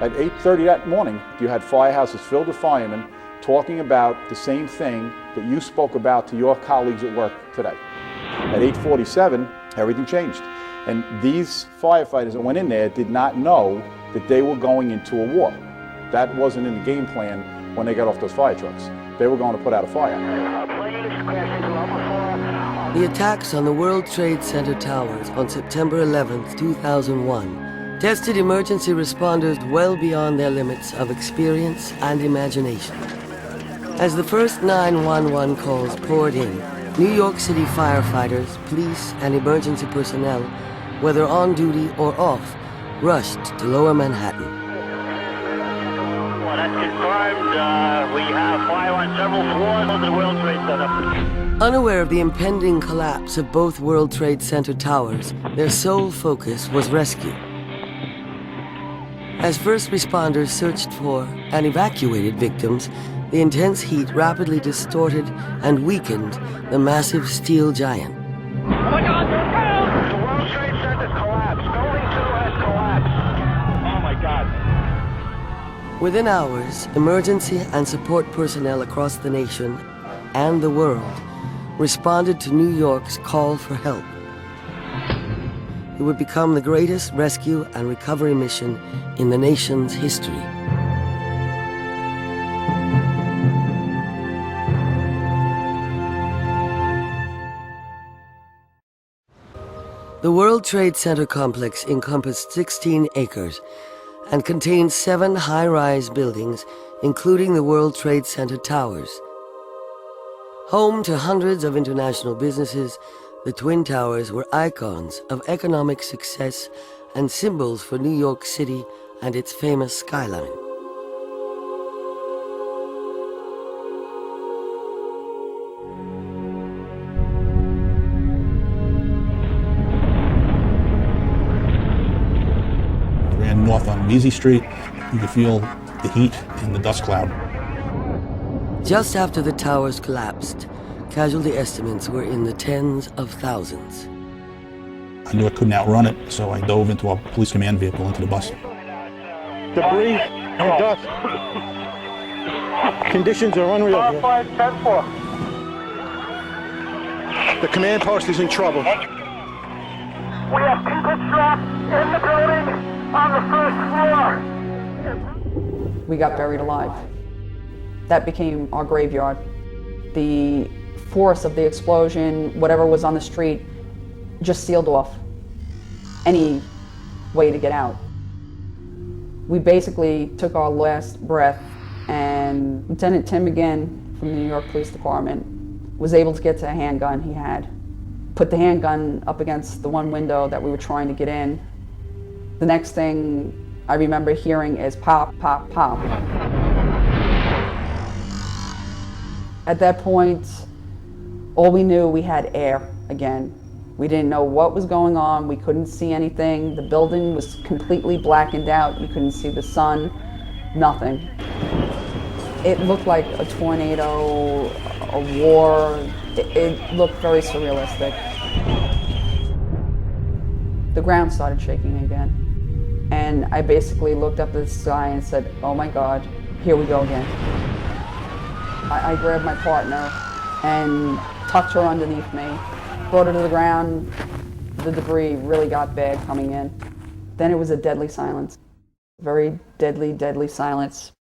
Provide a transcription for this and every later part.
At 8:30 that morning, you had firehouses filled with firemen talking about the same thing that you spoke about to your colleagues at work today. At 8:47, everything changed. And these firefighters that went in there did not know that they were going into a war. That wasn't in the game plan when they got off those fire trucks. They were going to put out a fire. The attacks on the World Trade Center towers on September 11, 2001, tested emergency responders well beyond their limits of experience and imagination. As the first 911 calls poured in, New York City firefighters, police, and emergency personnel, whether on duty or off, rushed to Lower Manhattan. Well, that's confirmed. We have fire on several floors of the World Trade Center. Unaware of the impending collapse of both World Trade Center towers, their sole focus was rescue. As first responders searched for and evacuated victims, the intense heat rapidly distorted and weakened the massive steel giant. Oh my God, they're down! The World Trade Center collapsed. Building 2 has collapsed. Oh my God. Within hours, emergency and support personnel across the nation and the world responded to New York's call for help. It would become the greatest rescue and recovery mission in the nation's history. The World Trade Center complex encompassed 16 acres and contained 7 high-rise buildings, including the World Trade Center towers. Home to hundreds of international businesses, the Twin Towers were icons of economic success and symbols for New York City and its famous skyline. Ran north on Vesey Street. You could feel the heat and the dust cloud. Just after the towers collapsed, casualty estimates were in the tens of thousands. I knew I couldn't outrun it, so I dove into a police command vehicle, into the bus. Debris and dust. Conditions are unreal here. The command post is in trouble. We have people trapped in the building on the first floor. We got buried alive. That became our graveyard. The force of the explosion, whatever was on the street, just sealed off any way to get out. We basically took our last breath, and Lieutenant Tim again from the New York Police Department was able to get to a handgun he had, put the handgun up against the one window that we were trying to get in. The next thing I remember hearing is pop, pop, pop. At that point, all we knew, we had air again. We didn't know what was going on. We couldn't see anything. The building was completely blackened out. You couldn't see the sun, nothing. It looked like a tornado, a war. It looked very surrealistic. The ground started shaking again. And I basically looked up at the sky and said, oh my God, here we go again. I grabbed my partner and tucked her underneath me, brought her to the ground. The debris really got bad coming in. Then it was a deadly silence. Very deadly, deadly silence.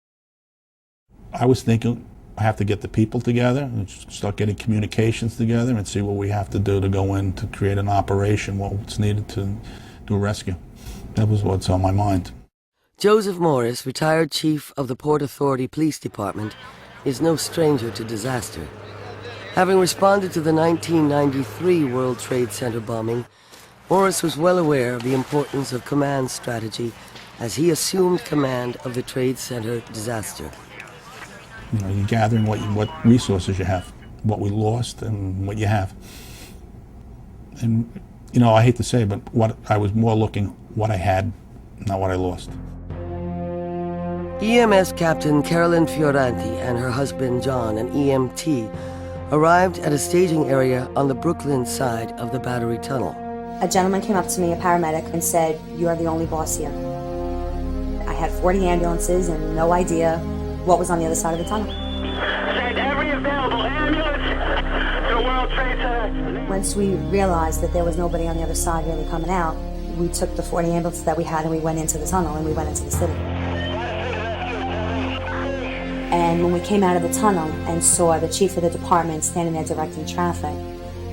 I was thinking, I have to get the people together and start getting communications together and see what we have to do to go in to create an operation, what's needed to do a rescue. That was what's on my mind. Joseph Morris, retired chief of the Port Authority Police Department, is no stranger to disaster. Having responded to the 1993 World Trade Center bombing, Morris was well aware of the importance of command strategy as he assumed command of the Trade Center disaster. You know, you're gathering what resources you have, what we lost and what you have. And, you know, I hate to say, but what I was more looking what I had, not what I lost. EMS Captain Carolyn Fioranti and her husband John, an EMT, arrived at a staging area on the Brooklyn side of the Battery Tunnel. A gentleman came up to me, a paramedic, and said, "You are the only boss here." I had 40 ambulances and no idea what was on the other side of the tunnel. Send every available ambulance to World Trade Center. Once we realized that there was nobody on the other side really coming out, we took the 40 ambulances that we had and we went into the tunnel and we went into the city. And when we came out of the tunnel and saw the chief of the department standing there directing traffic,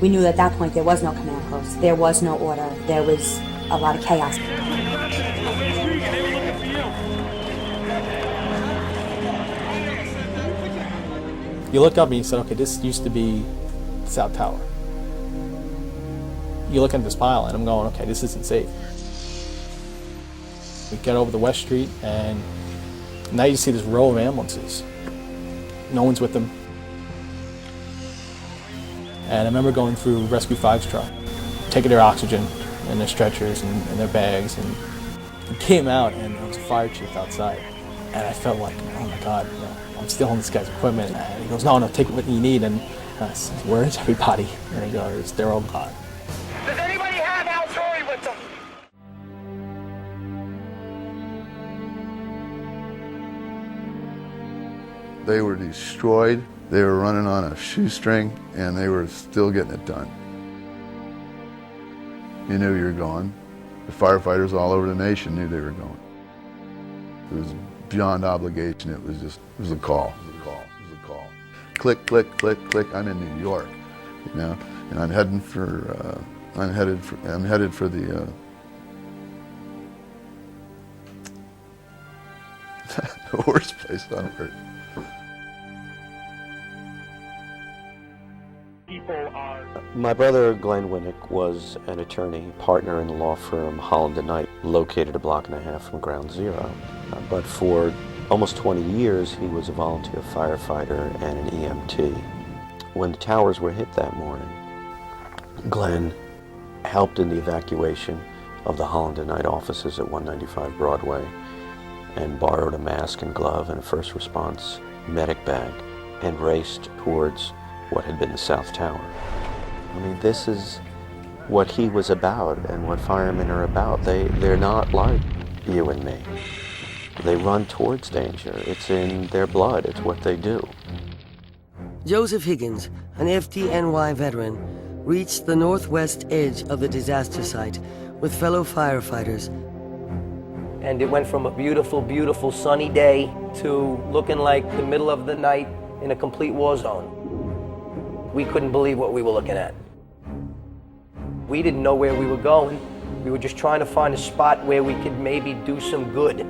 we knew at that point there was no command post, there was no order, there was a lot of chaos. You look up and you said, okay, this used to be South Tower. You look at this pile and I'm going, okay, this isn't safe. We get over the West Street and now you see this row of ambulances. No one's with them. And I remember going through Rescue 5's truck, taking their oxygen and their stretchers and their bags, and we came out and there was a fire chief outside. And I felt like, oh my God, you know, I'm stealing this guy's equipment. And he goes, no, take what you need. And I said, where is everybody? And he goes, they're all gone. Does anybody have Al Torrey with them? They were destroyed. They were running on a shoestring, and they were still getting it done. You knew you were going. The firefighters all over the nation knew they were going. It was beyond obligation. It was a call. It was a call. It was a call. Click, click, click, click. I'm in New York, you know, and I'm headed for the the worst place on earth. My brother, Glenn Winnick, was an attorney, partner in the law firm Holland & Knight, located a block and a half from Ground Zero. But for almost 20 years, he was a volunteer firefighter and an EMT. When the towers were hit that morning, Glenn helped in the evacuation of the Holland & Knight offices at 195 Broadway and borrowed a mask and glove and a first response medic bag and raced towards what had been the South Tower. I mean, this is what he was about and what firemen are about. They're not like you and me. They run towards danger. It's in their blood. It's what they do. Joseph Higgins, an FDNY veteran, reached the northwest edge of the disaster site with fellow firefighters. And it went from a beautiful, beautiful sunny day to looking like the middle of the night in a complete war zone. We couldn't believe what we were looking at. We didn't know where we were going. We were just trying to find a spot where we could maybe do some good.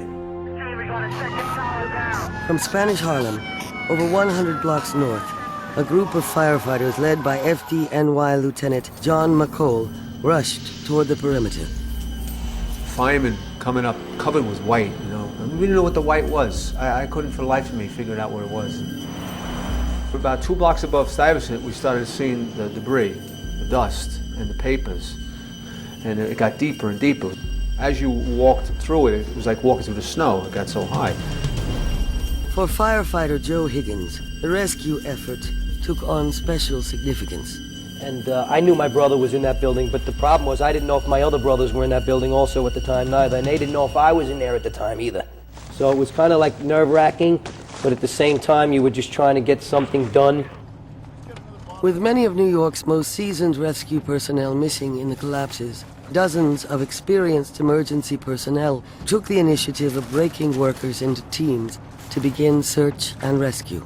From Spanish Harlem, over 100 blocks north, a group of firefighters led by FDNY Lieutenant John McCall rushed toward the perimeter. Firemen coming up, covered with white, you know. And we didn't know what the white was. I couldn't for the life of me figure out what it was. About 2 blocks above Stuyvesant, we started seeing the debris, the dust, and the papers. And it got deeper and deeper. As you walked through it, it was like walking through the snow. It got so high. For firefighter Joe Higgins, the rescue effort took on special significance. And I knew my brother was in that building, but the problem was I didn't know if my other brothers were in that building also at the time neither, and they didn't know if I was in there at the time either. So it was kind of like nerve-wracking, but at the same time you were just trying to get something done. With many of New York's most seasoned rescue personnel missing in the collapses, dozens of experienced emergency personnel took the initiative of breaking workers into teams to begin search and rescue.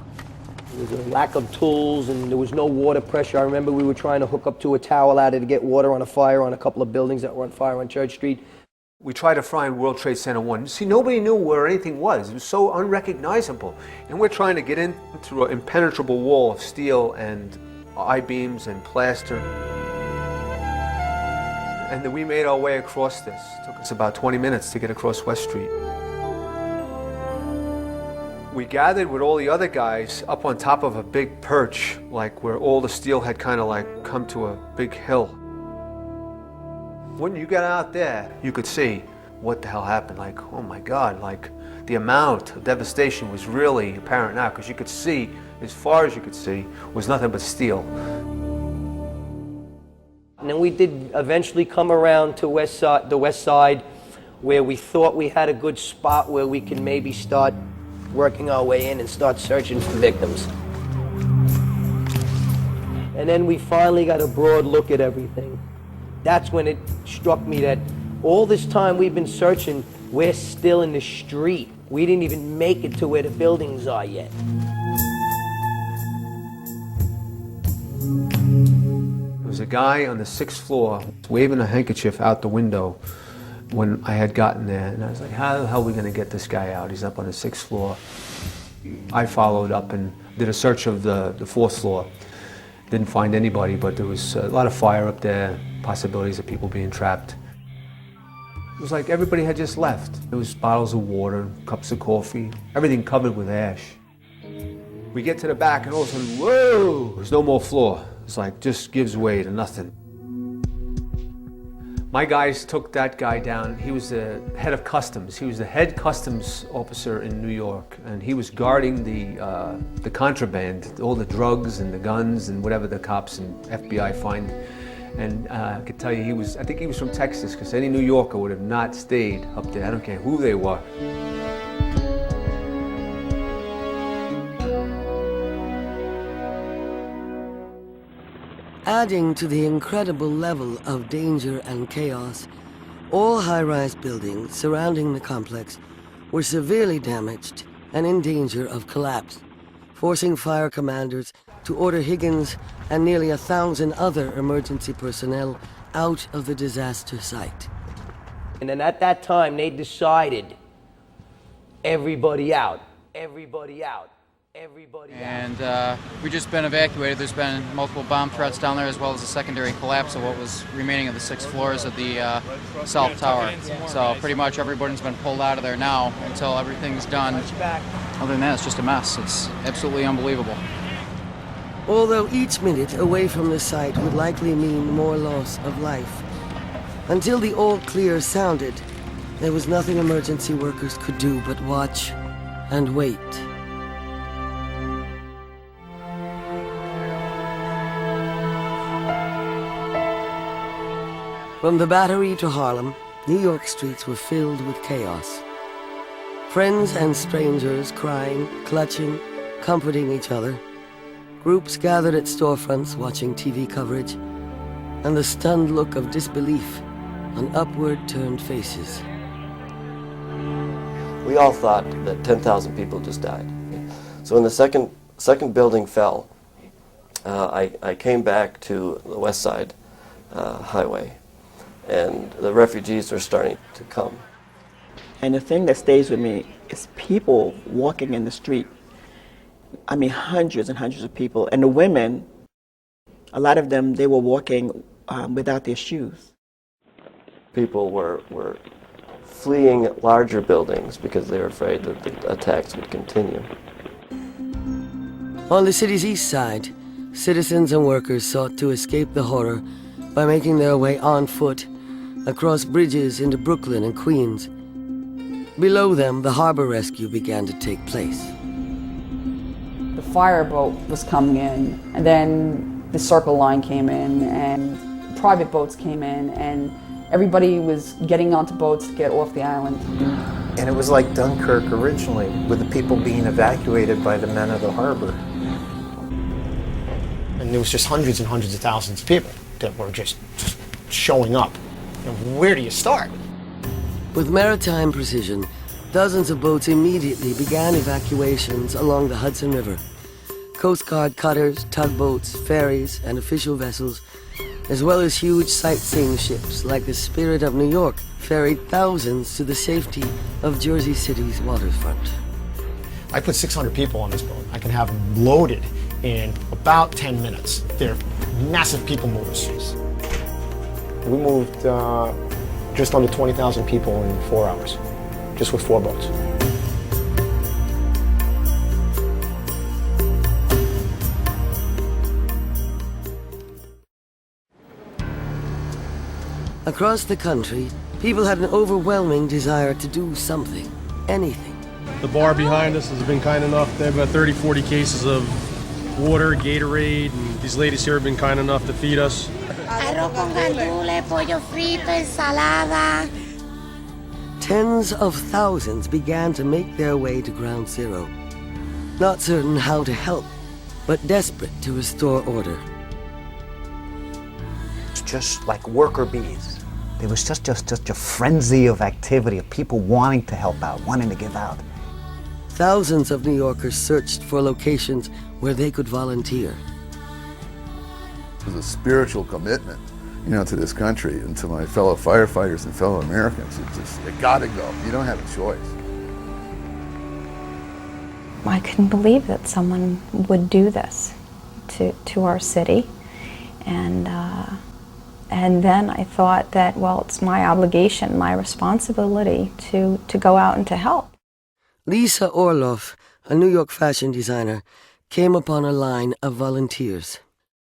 There was a lack of tools and there was no water pressure. I remember we were trying to hook up to a tower ladder to get water on a fire on a couple of buildings that were on fire on Church Street. We tried to find World Trade Center 1. See, nobody knew where anything was. It was so unrecognizable. And we're trying to get in through an impenetrable wall of steel and I-beams and plaster. And then we made our way across this. It took us about 20 minutes to get across West Street. We gathered with all the other guys up on top of a big perch, like where all the steel had kind of like come to a big hill. When you got out there, you could see what the hell happened. Like, oh my God, like the amount of devastation was really apparent now, because you could see, as far as you could see, was nothing but steel. And then we did eventually come around to the west side, where we thought we had a good spot where we can maybe start working our way in and start searching for victims. And then we finally got a broad look at everything. That's when it struck me that all this time we've been searching, we're still in the street. We didn't even make it to where the buildings are yet. There was a guy on the 6th floor waving a handkerchief out the window when I had gotten there, and I was like, how the hell are we going to get this guy out? He's up on the 6th floor. I followed up and did a search of the 4th floor. Didn't find anybody, but there was a lot of fire up there, possibilities of people being trapped. It was like everybody had just left. There was bottles of water, cups of coffee, everything covered with ash. We get to the back and all of a sudden, whoa, there's no more floor. It's like, just gives way to nothing. My guys took that guy down. He was the head of customs. He was the head customs officer in New York, and he was guarding the contraband, all the drugs and the guns and whatever the cops and FBI find. And I could tell you, I think he was from Texas, because any New Yorker would have not stayed up there. I don't care who they were. Adding to the incredible level of danger and chaos, all high-rise buildings surrounding the complex were severely damaged and in danger of collapse, forcing fire commanders to order Higgins and nearly 1,000 other emergency personnel out of the disaster site. And then at that time, they decided, everybody out, everybody out. And we've just been evacuated. There's been multiple bomb threats down there, as well as a secondary collapse of what was remaining of the 6 floors of the South Tower. So pretty much everybody's been pulled out of there now until everything's done. Other than that, it's just a mess. It's absolutely unbelievable. Although each minute away from the site would likely mean more loss of life, until the all clear sounded, there was nothing emergency workers could do but watch and wait. From the Battery to Harlem, New York streets were filled with chaos. Friends and strangers crying, clutching, comforting each other. Groups gathered at storefronts watching TV coverage, and the stunned look of disbelief on upward-turned faces. We all thought that 10,000 people just died. So when the second building fell, I came back to the West Side highway, and the refugees were starting to come. And the thing that stays with me is people walking in the street. I mean, hundreds and hundreds of people. And the women, a lot of them, they were walking without their shoes. People were fleeing larger buildings because they were afraid that the attacks would continue. On the city's east side, citizens and workers sought to escape the horror by making their way on foot across bridges into Brooklyn and Queens. Below them, the harbor rescue began to take place. The fireboat was coming in, and then the Circle Line came in, and private boats came in, and everybody was getting onto boats to get off the island. And it was like Dunkirk originally, with the people being evacuated by the men of the harbor. And there was just hundreds and hundreds of thousands of people that were just showing up. And where do you start? With maritime precision, dozens of boats immediately began evacuations along the Hudson River. Coast Guard cutters, tugboats, ferries, and official vessels, as well as huge sightseeing ships like the Spirit of New York, ferried thousands to the safety of Jersey City's waterfront. I put 600 people on this boat. I can have them loaded in about 10 minutes. They're massive people movers. We moved just under 20,000 people in 4 hours, just with 4 boats. Across the country, people had an overwhelming desire to do something, anything. The bar behind us has been kind enough. They have about 30, 40 cases of water, Gatorade, and these ladies here have been kind enough to feed us. Arroz con gandules, pollo frito, ensalada. Tens of thousands began to make their way to Ground Zero, not certain how to help, but desperate to restore order. It's just like worker bees. There was just a frenzy of activity, of people wanting to help out, wanting to give out. Thousands of New Yorkers searched for locations where they could volunteer. It was a spiritual commitment, to this country, and to my fellow firefighters and fellow Americans. It's just, you gotta go. You don't have a choice. I couldn't believe that someone would do this to our city. And then I thought that, well, it's my obligation, my responsibility to go out and to help. Lisa Orloff, a New York fashion designer, came upon a line of volunteers.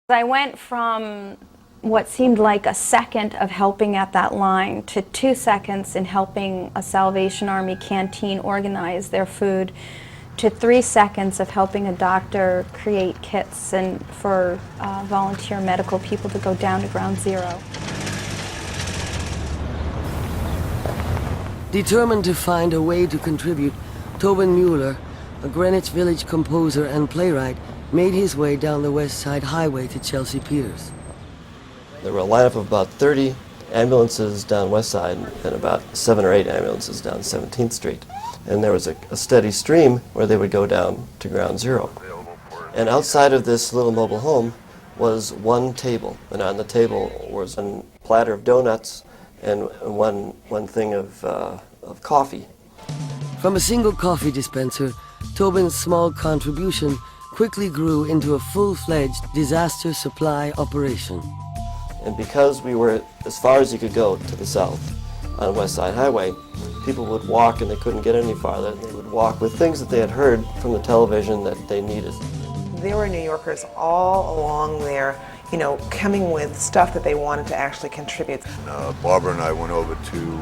I went from what seemed like a second of helping at that line to 2 seconds in helping a Salvation Army canteen organize their food, to 3 seconds of helping a doctor create kits and for volunteer medical people to go down to Ground Zero. Determined to find a way to contribute, Tobin Mueller, a Greenwich Village composer and playwright, made his way down the West Side Highway to Chelsea Piers. There were a lineup of about 30 ambulances down West Side and about 7 or 8 ambulances down 17th Street. And there was a steady stream where they would go down to Ground Zero. And outside of this little mobile home was one table, and on the table was a platter of donuts and one thing of coffee. From a single coffee dispenser, Tobin's small contribution quickly grew into a full-fledged disaster supply operation. And because we were as far as you could go to the south on West Side Highway, people would walk and they couldn't get any farther. They would walk with things that they had heard from the television that they needed. There were New Yorkers all along there, coming with stuff that they wanted to actually contribute. Barbara and I went over to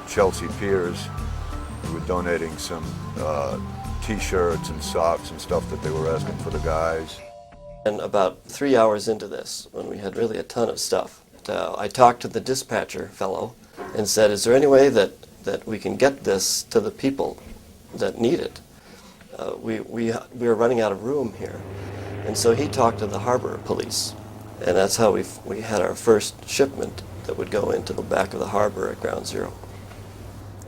Chelsea Piers. We were donating some T-shirts and socks and stuff that they were asking for the guys. And about 3 hours into this, when we had really a ton of stuff, I talked to the dispatcher fellow and said, is there any way that we can get this to the people that need it? We are running out of room here. And so he talked to the harbor police. And that's how we had our first shipment that would go into the back of the harbor at Ground Zero.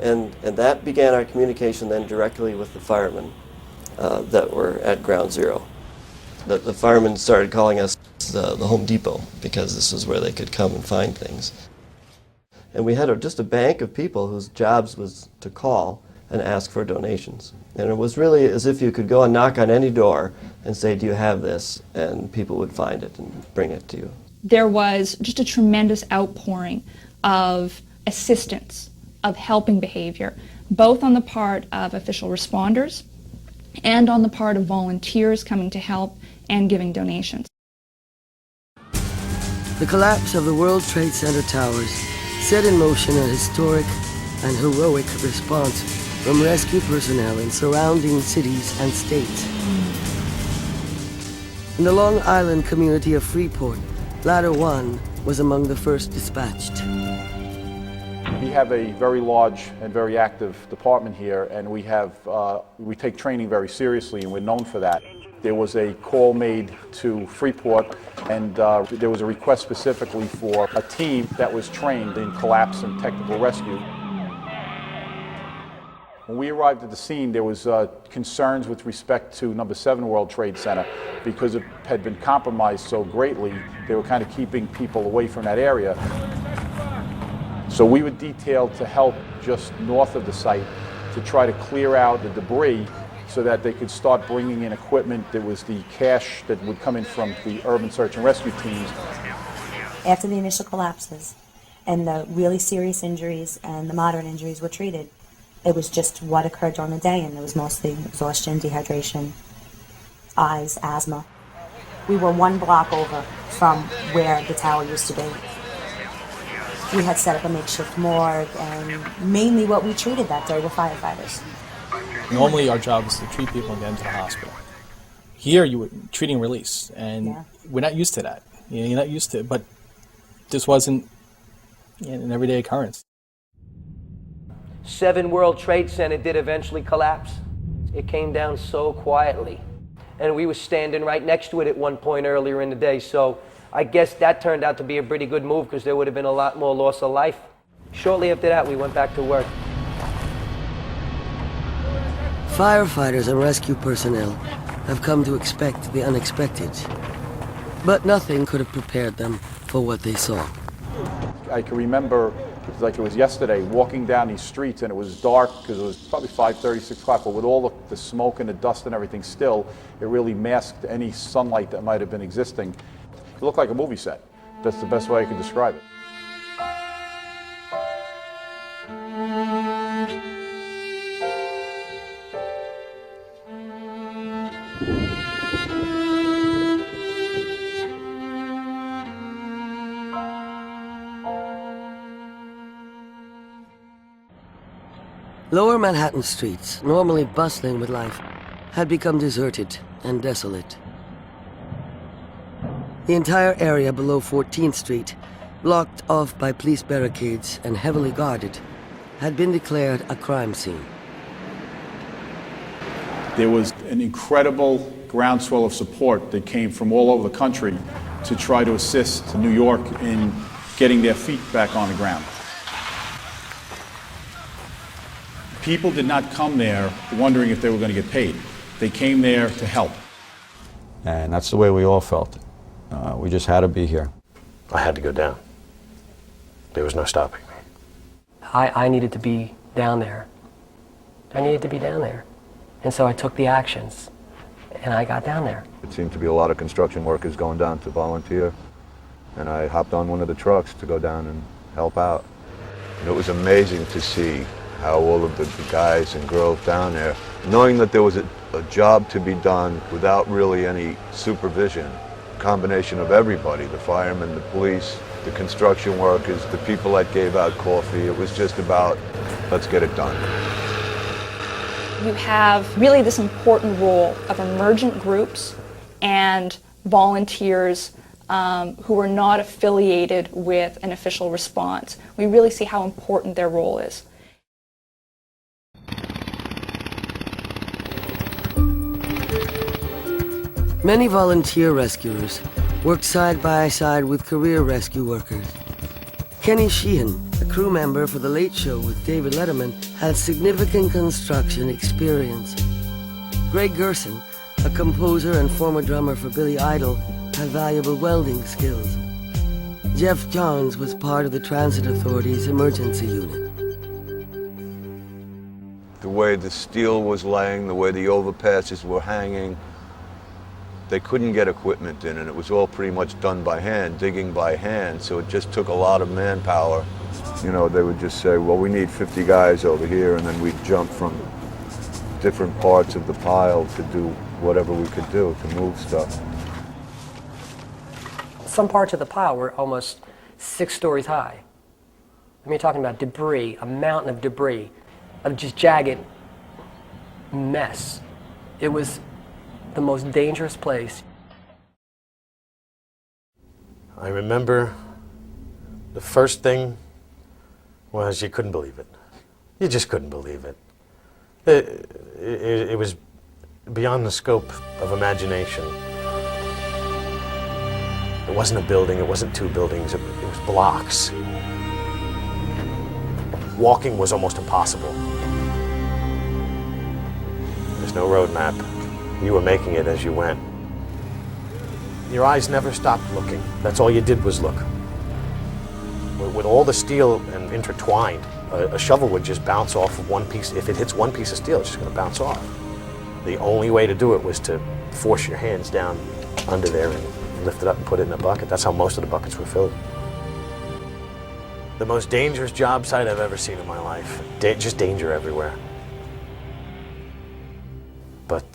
And that began our communication then directly with the firemen that were at Ground Zero. The firemen started calling us the Home Depot because this is where they could come and find things. And we had just a bank of people whose jobs was to call and ask for donations. And it was really as if you could go and knock on any door and say, do you have this? And people would find it and bring it to you. There was just a tremendous outpouring of assistance, of helping behavior, both on the part of official responders and on the part of volunteers coming to help and giving donations. The collapse of the World Trade Center towers set in motion a historic and heroic response from rescue personnel in surrounding cities and states. In the Long Island community of Freeport, Ladder 1 was among the first dispatched. We have a very large and very active department here, and we take training very seriously, and we're known for that. There was a call made to Freeport, and there was a request specifically for a team that was trained in collapse and technical rescue. When we arrived at the scene, there was concerns with respect to number 7 World Trade Center because it had been compromised so greatly. They were kind of keeping people away from that area. So we were detailed to help just north of the site to try to clear out the debris so that they could start bringing in equipment. There was the cash that would come in from the urban search and rescue teams. After the initial collapses and the really serious injuries and the moderate injuries were treated, it was just what occurred during the day, and it was mostly exhaustion, dehydration, eyes, asthma. We were 1 block over from where the tower used to be. We had set up a makeshift morgue, and mainly what we treated that day were firefighters. Normally our job is to treat people and get into the hospital. Here you were treating release, and we're not used to that. You're not used to it, but this wasn't an everyday occurrence. 7 World Trade Center did eventually collapse. It came down so quietly. And we were standing right next to it at one point earlier in the day, so I guess that turned out to be a pretty good move because there would have been a lot more loss of life. Shortly after that, we went back to work. Firefighters and rescue personnel have come to expect the unexpected, but nothing could have prepared them for what they saw. I can remember, like it was yesterday, walking down these streets, and it was dark because it was probably 5:30, 6 o'clock, but with all the smoke and the dust and everything still, it really masked any sunlight that might have been existing. It looked like a movie set. That's the best way I could describe it. Lower Manhattan streets, normally bustling with life, had become deserted and desolate. The entire area below 14th Street, blocked off by police barricades and heavily guarded, had been declared a crime scene. There was an incredible groundswell of support that came from all over the country to try to assist New York in getting their feet back on the ground. People did not come there wondering if they were going to get paid. They came there to help. And that's the way we all felt. We just had to be here. I had to go down. There was no stopping me. I needed to be down there. I needed to be down there. And so I took the actions, and I got down there. It seemed to be a lot of construction workers going down to volunteer, and I hopped on one of the trucks to go down and help out. And it was amazing to see how all of the guys and girls down there, knowing that there was a job to be done without really any supervision, a combination of everybody, the firemen, the police, the construction workers, the people that gave out coffee. It was just about, let's get it done. You have really this important role of emergent groups and volunteers who are not affiliated with an official response. We really see how important their role is. Many volunteer rescuers worked side by side with career rescue workers. Kenny Sheehan, a crew member for The Late Show with David Letterman, had significant construction experience. Greg Gerson, a composer and former drummer for Billy Idol, had valuable welding skills. Jeff Johns was part of the Transit Authority's emergency unit. The way the steel was laying, the way the overpasses were hanging, they couldn't get equipment in, and it was all pretty much done by hand, digging by hand, so it just took a lot of manpower. You know, they would just say, well, we need 50 guys over here, and then we'd jump from different parts of the pile to do whatever we could do to move stuff. Some parts of the pile were almost 6 stories high. I mean, you're talking about debris, a mountain of debris, of just jagged mess. It was the most dangerous place. I remember the first thing was you couldn't believe it. You just couldn't believe it. It was beyond the scope of imagination. It wasn't a building, it wasn't 2 buildings, it was blocks. Walking was almost impossible. There's no road map. You were making it as you went. Your eyes never stopped looking. That's all you did was look. With all the steel and intertwined, a shovel would just bounce off of one piece. If it hits one piece of steel, it's just going to bounce off. The only way to do it was to force your hands down under there and lift it up and put it in a bucket. That's how most of the buckets were filled. The most dangerous job site I've ever seen in my life. Just danger everywhere. But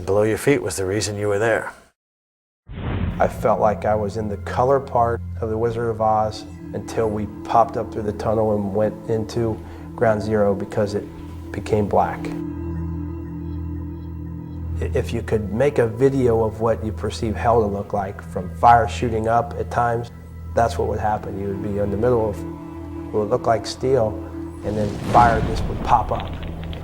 below your feet was the reason you were there. I felt like I was in the color part of The Wizard of Oz until we popped up through the tunnel and went into Ground Zero because it became black. If you could make a video of what you perceive hell to look like, from fire shooting up at times, that's what would happen. You would be in the middle of what would look like steel, and then fire just would pop up.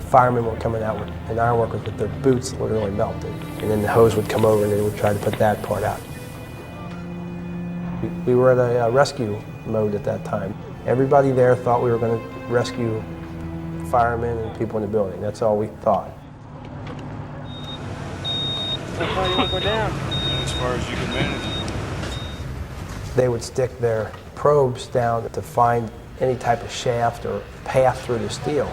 Firemen were coming out and ironworkers with their boots literally melted. And then the hose would come over and they would try to put that part out. We were at a rescue mode at that time. Everybody there thought we were going to rescue firemen and people in the building. That's all we thought. How far you want to go down? As far as you can manage. They would stick their probes down to find any type of shaft or path through the steel.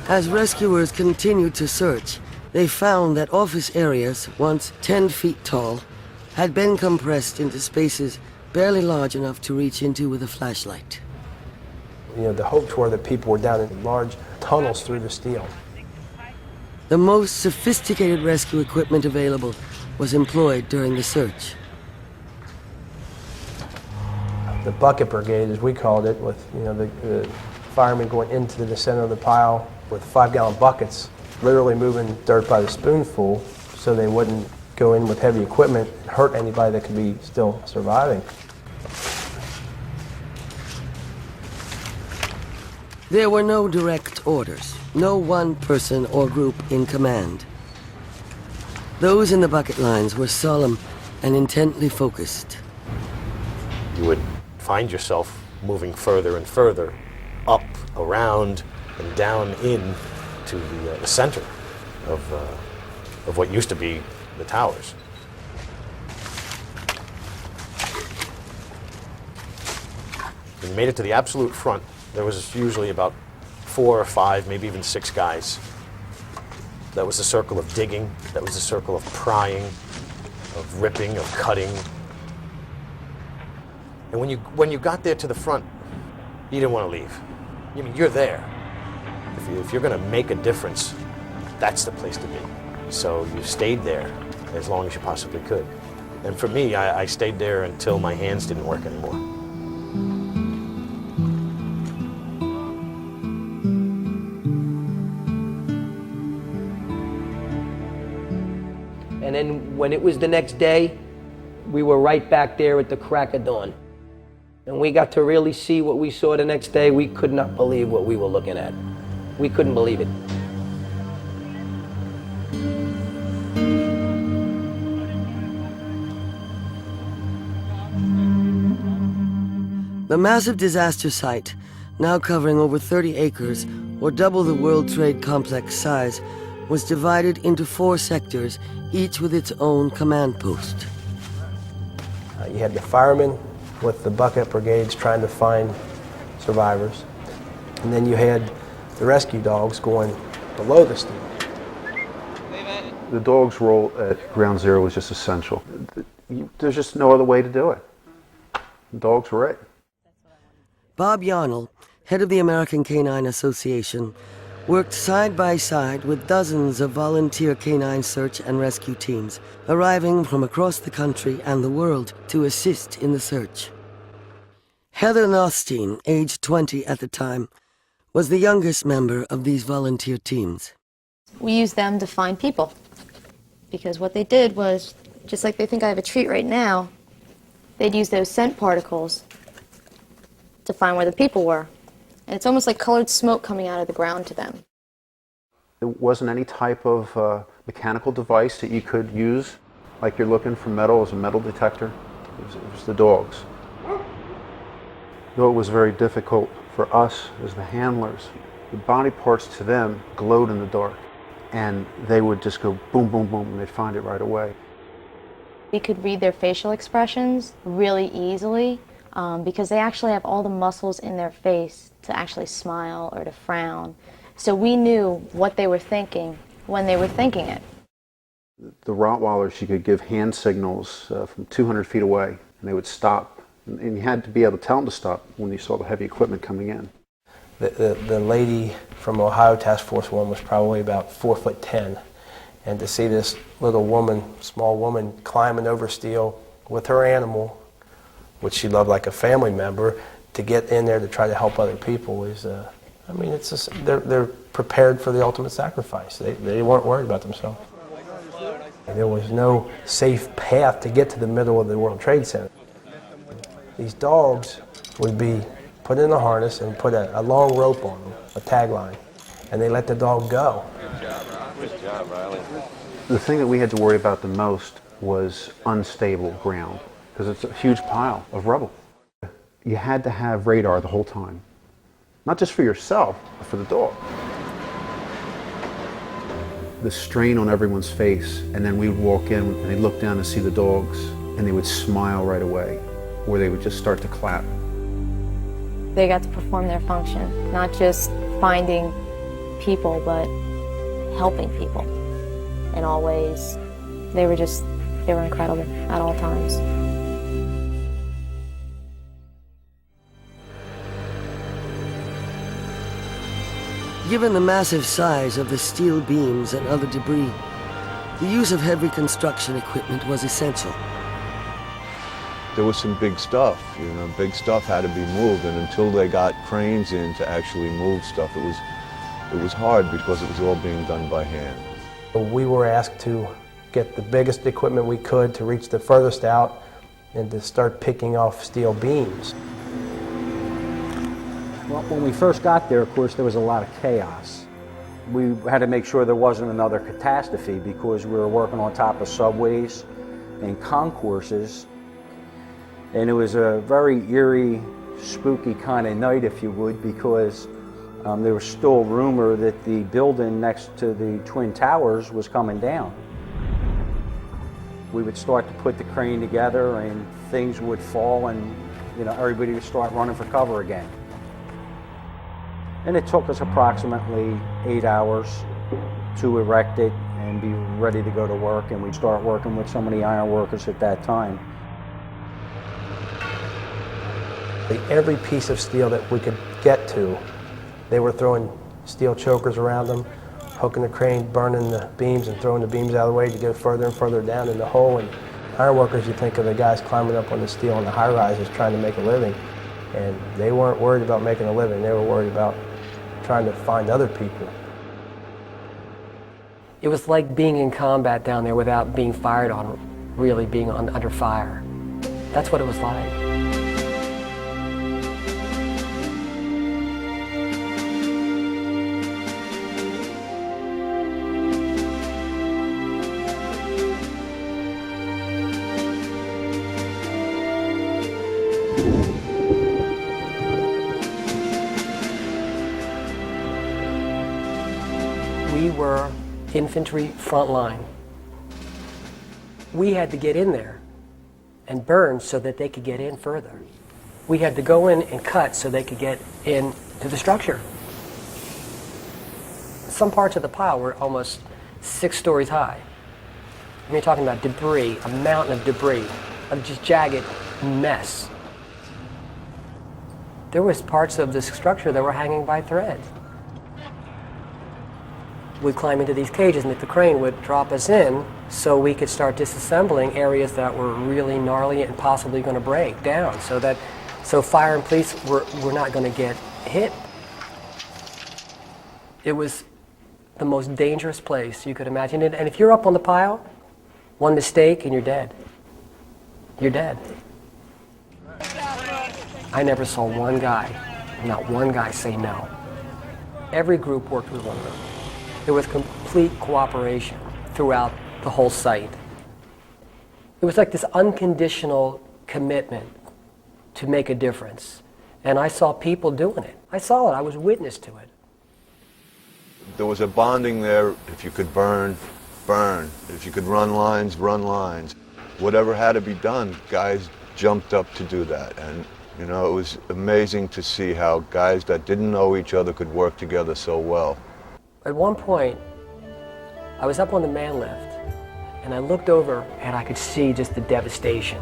As rescuers continued to search, they found that office areas, once 10 feet tall, had been compressed into spaces barely large enough to reach into with a flashlight. You know, the hopes were that people were down in large tunnels through the steel. The most sophisticated rescue equipment available was employed during the search. The bucket brigade, as we called it, with the firemen going into the center of the pile with 5-gallon buckets, literally moving dirt by the spoonful so they wouldn't go in with heavy equipment and hurt anybody that could be still surviving. There were no direct orders, no one person or group in command. Those in the bucket lines were solemn and intently focused. You would find yourself moving further and further up, around, and down in to the center of what used to be the towers. When you made it to the absolute front, there was usually about 4 or 5, maybe even 6 guys. That was a circle of digging, that was a circle of prying, of ripping, of cutting. And when you got there to the front, you didn't want to leave. I mean, you're there. If you're going to make a difference, that's the place to be. So you stayed there as long as you possibly could. And for me, I stayed there until my hands didn't work anymore. And then when it was the next day, we were right back there at the crack of dawn. And we got to really see what we saw the next day. We could not believe what we were looking at. We couldn't believe it. The massive disaster site, now covering over 30 acres, or double the World Trade Complex size, was divided into 4 sectors, each with its own command post. You had the firemen with the bucket brigades trying to find survivors. And then you had the rescue dogs going below the steel. The dog's role at Ground Zero was just essential. There's just no other way to do it. The dogs were it. Bob Yarnell, head of the American Canine Association, worked side by side with dozens of volunteer canine search and rescue teams, arriving from across the country and the world to assist in the search. Heather Nothstein, aged 20 at the time, was the youngest member of these volunteer teams. We used them to find people, because what they did was, just like they think I have a treat right now, they'd use those scent particles to find where the people were. And it's almost like colored smoke coming out of the ground to them. There wasn't any type of mechanical device that you could use, like you're looking for metal as a metal detector. It was the dogs. Though it was very difficult for us as the handlers, the body parts to them glowed in the dark, and they would just go boom, boom, boom, and they'd find it right away. We could read their facial expressions really easily because they actually have all the muscles in their face to actually smile or to frown. So we knew what they were thinking when they were thinking it. The Rottweilers, you could give hand signals from 200 feet away, and they would stop. And you had to be able to tell them to stop when you saw the heavy equipment coming in. The lady from Ohio Task Force 1 was probably about 4'10", and to see this little woman, small woman, climbing over steel with her animal, which she loved like a family member, to get in there to try to help other people is, I mean, it's just, they're prepared for the ultimate sacrifice. They weren't worried about themselves. There was no safe path to get to the middle of the World Trade Center. These dogs would be put in a harness and put a long rope on them, a tag line, and they let the dog go. Good job, Riley. The thing that we had to worry about the most was unstable ground, because it's a huge pile of rubble. You had to have radar the whole time, not just for yourself, but for the dog. The strain on everyone's face, and then we would walk in and they'd look down and see the dogs, and they would smile right away, or they would just start to clap. They got to perform their function, not just finding people, but helping people in all ways. They were incredible at all times. Given the massive size of the steel beams and other debris, the use of heavy construction equipment was essential. There was some big stuff, big stuff had to be moved, and until they got cranes in to actually move stuff, it was hard because it was all being done by hand. We were asked to get the biggest equipment we could to reach the furthest out and to start picking off steel beams. Well, when we first got there, of course, there was a lot of chaos. We had to make sure there wasn't another catastrophe because we were working on top of subways and concourses. And it was a very eerie, spooky kind of night, if you would, because there was still rumor that the building next to the Twin Towers was coming down. We would start to put the crane together and things would fall and everybody would start running for cover again. And it took us approximately 8 hours to erect it and be ready to go to work, and we'd start working with some of the iron workers at that time. Every piece of steel that we could get to, they were throwing steel chokers around them, hooking the crane, burning the beams and throwing the beams out of the way to go further and further down in the hole. And iron workers, you think of the guys climbing up on the steel on the high rises trying to make a living. And they weren't worried about making a living, they were worried about trying to find other people. It was like being in combat down there without being fired on, really being under fire. That's what it was like. We were infantry front line. We had to get in there and burn so that they could get in further. We had to go in and cut so they could get into the structure. Some parts of the pile were almost 6 stories high. I mean, you're talking about debris, a mountain of debris, of just jagged mess. There was parts of this structure that were hanging by threads. We'd climb into these cages and the crane would drop us in so we could start disassembling areas that were really gnarly and possibly going to break down so fire and police were not going to get hit. It was the most dangerous place you could imagine. And if you're up on the pile, one mistake and you're dead. You're dead. I never saw one guy, not one guy, say no. Every group worked with one another. There was complete cooperation throughout the whole site. It was like this unconditional commitment to make a difference. And I saw people doing it. I saw it. I was witness to it. There was a bonding there. If you could burn, burn. If you could run lines, run lines. Whatever had to be done, guys jumped up to do that. And it was amazing to see how guys that didn't know each other could work together so well. At one point, I was up on the man lift, and I looked over and I could see just the devastation.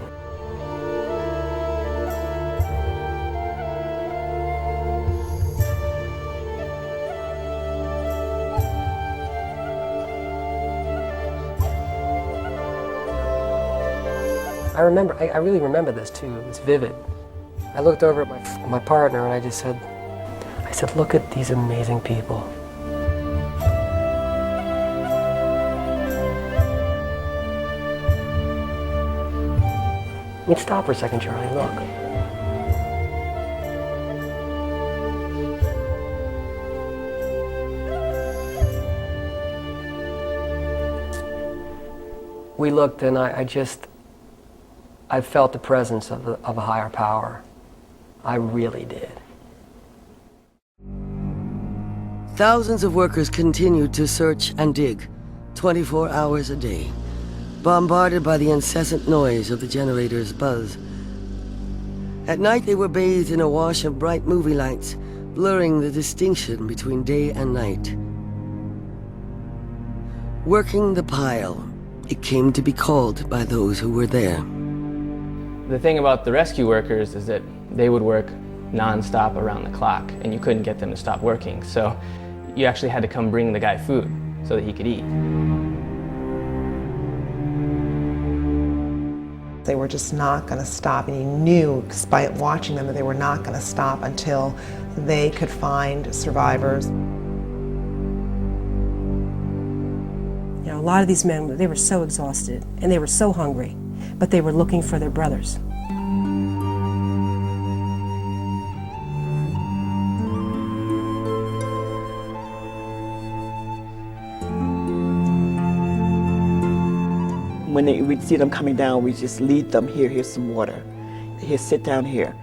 I really remember this too. It was vivid. I looked over at my partner and I said, look at these amazing people. I mean, stop for a second, Charlie, look. We looked, and I felt the presence of a higher power. I really did. Thousands of workers continued to search and dig, 24 hours a day, bombarded by the incessant noise of the generator's buzz. At night, they were bathed in a wash of bright movie lights, blurring the distinction between day and night. Working the pile, it came to be called by those who were there. The thing about the rescue workers is that they would work non-stop around the clock, and you couldn't get them to stop working. So you actually had to come bring the guy food so that he could eat. They were just not going to stop, and he knew, despite watching them, that they were not going to stop until they could find survivors. You know, a lot of these men, they were so exhausted, and they were so hungry, but they were looking for their brothers. When we'd see them coming down, we just lead them, here's some water. Here, sit down here.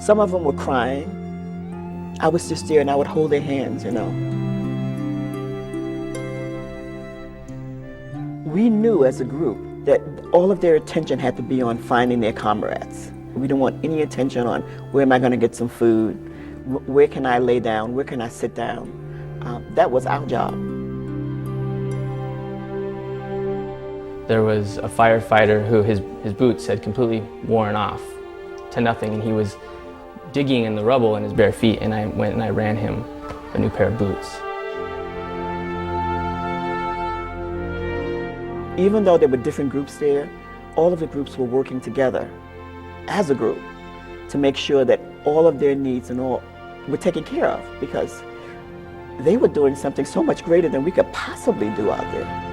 Some of them were crying. I was just there and I would hold their hands, you know. We knew as a group that all of their attention had to be on finding their comrades. We didn't want any attention on where am I going to get some food, where can I lay down, where can I sit down. That was our job. There was a firefighter who his boots had completely worn off to nothing, and he was digging in the rubble in his bare feet, and I went and I ran him a new pair of boots. Even though there were different groups there, all of the groups were working together as a group to make sure that all of their needs and all were taken care of, because they were doing something so much greater than we could possibly do out there.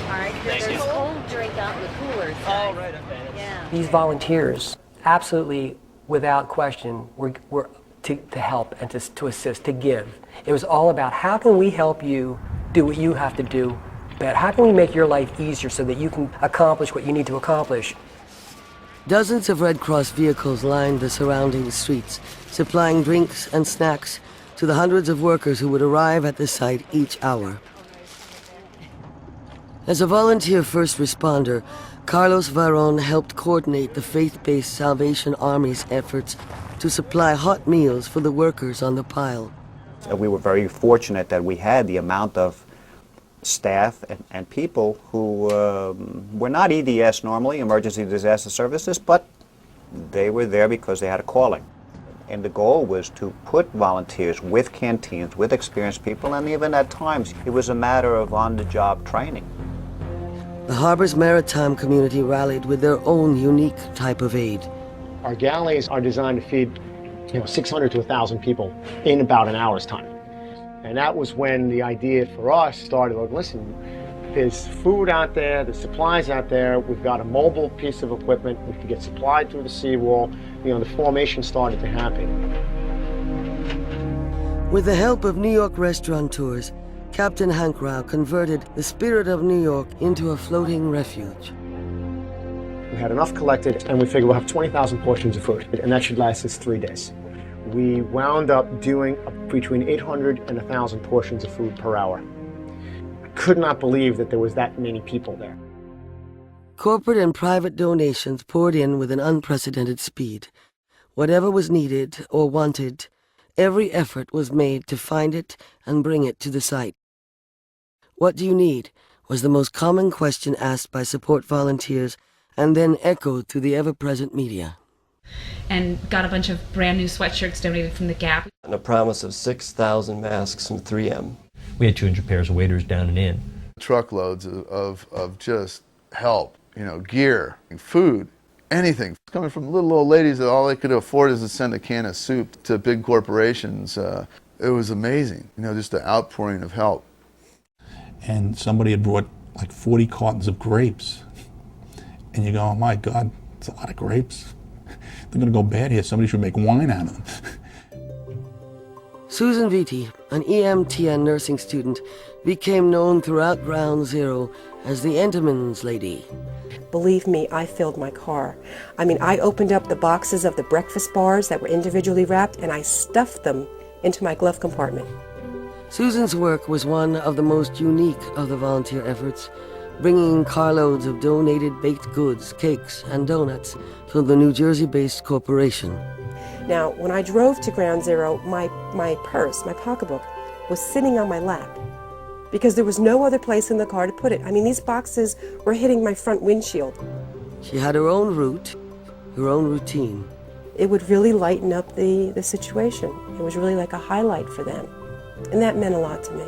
All right, there's a cold drink out in the cooler. Oh, right, okay. Yeah. These volunteers, absolutely, without question, were to help and to assist, to give. It was all about how can we help you do what you have to do better? How can we make your life easier so that you can accomplish what you need to accomplish? Dozens of Red Cross vehicles lined the surrounding streets, supplying drinks and snacks to the hundreds of workers who would arrive at the site each hour. As a volunteer first responder, Carlos Varón helped coordinate the faith-based Salvation Army's efforts to supply hot meals for the workers on the pile. We were very fortunate that we had the amount of staff and people who were not EDS normally, Emergency Disaster Services, but they were there because they had a calling. And the goal was to put volunteers with canteens, with experienced people, and even at times it was a matter of on-the-job training. The harbor's maritime community rallied with their own unique type of aid. Our galleys are designed to feed 600 to 1,000 people in about an hour's time. And that was when the idea for us started, like, listen, there's food out there, there's supplies out there, we've got a mobile piece of equipment, we can get supplied through the seawall. The formation started to happen. With the help of New York restaurateurs, Captain Hank Rao converted the spirit of New York into a floating refuge. We had enough collected, and we figured we'll have 20,000 portions of food, and that should last us 3 days. We wound up doing between 800 and 1,000 portions of food per hour. I could not believe that there was that many people there. Corporate and private donations poured in with an unprecedented speed. Whatever was needed or wanted, every effort was made to find it and bring it to the site. "What do you need?" was the most common question asked by support volunteers and then echoed through the ever-present media. And got a bunch of brand new sweatshirts donated from the Gap. And a promise of 6,000 masks from 3M. We had 200 pairs of waders down and in. Truckloads of just help, gear, food, anything. Coming from little old ladies that all they could afford is to send a can of soup to big corporations. It was amazing, just the outpouring of help. And somebody had brought like 40 cartons of grapes. and you go, oh my God, it's a lot of grapes. They're going to go bad here. Somebody should make wine out of them. Susan Vitti, an EMTN nursing student, became known throughout Ground Zero as the Entenmann's Lady. Believe me, I filled my car. I mean, I opened up the boxes of the breakfast bars that were individually wrapped, and I stuffed them into my glove compartment. Susan's work was one of the most unique of the volunteer efforts, bringing carloads of donated baked goods, cakes, and donuts to the New Jersey-based corporation. Now, when I drove to Ground Zero, my purse, my pocketbook, was sitting on my lap because there was no other place in the car to put it. I mean, these boxes were hitting my front windshield. She had her own route, her own routine. It would really lighten up the situation. It was really like a highlight for them, and that meant a lot to me.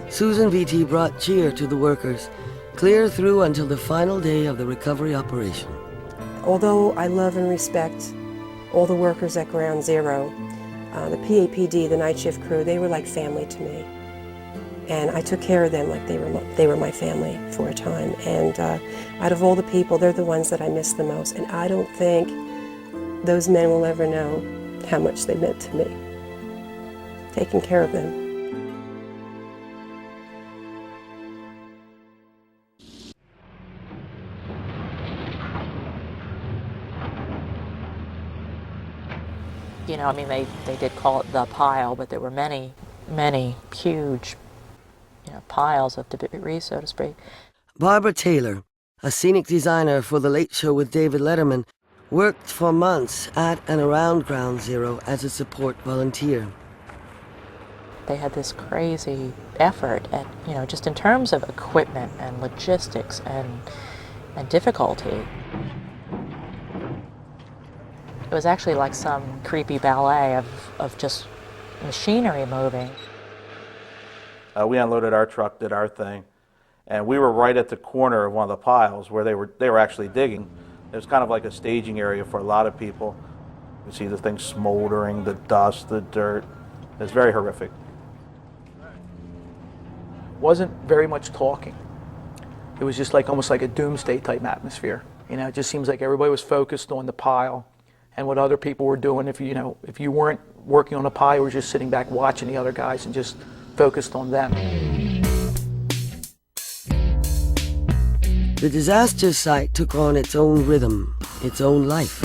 Susan Vitti brought cheer to the workers, clear through until the final day of the recovery operation. Although I love and respect all the workers at Ground Zero, the PAPD, the night shift crew, they were like family to me. And I took care of them like they were my family for a time. And out of all the people, they're the ones that I miss the most. And I don't think those men will ever know how much they meant to me, taking care of them. You know, I mean, they did call it the pile, but there were many, many huge, piles of debris, so to speak. Barbara Taylor, a scenic designer for The Late Show with David Letterman, worked for months at and around Ground Zero as a support volunteer. They had this crazy effort at, just in terms of equipment and logistics and difficulty. It was actually like some creepy ballet of just machinery moving. We unloaded our truck, did our thing, and we were right at the corner of one of the piles where they were actually digging. It was kind of like a staging area for a lot of people. You see the thing smoldering, the dust, the dirt. It's very horrific. Wasn't very much talking. It was just like almost like a doomsday type atmosphere. It just seems like everybody was focused on the pile and what other people were doing. If you weren't working on a pile, you were just sitting back watching the other guys and just focused on them. The disaster site took on its own rhythm, its own life.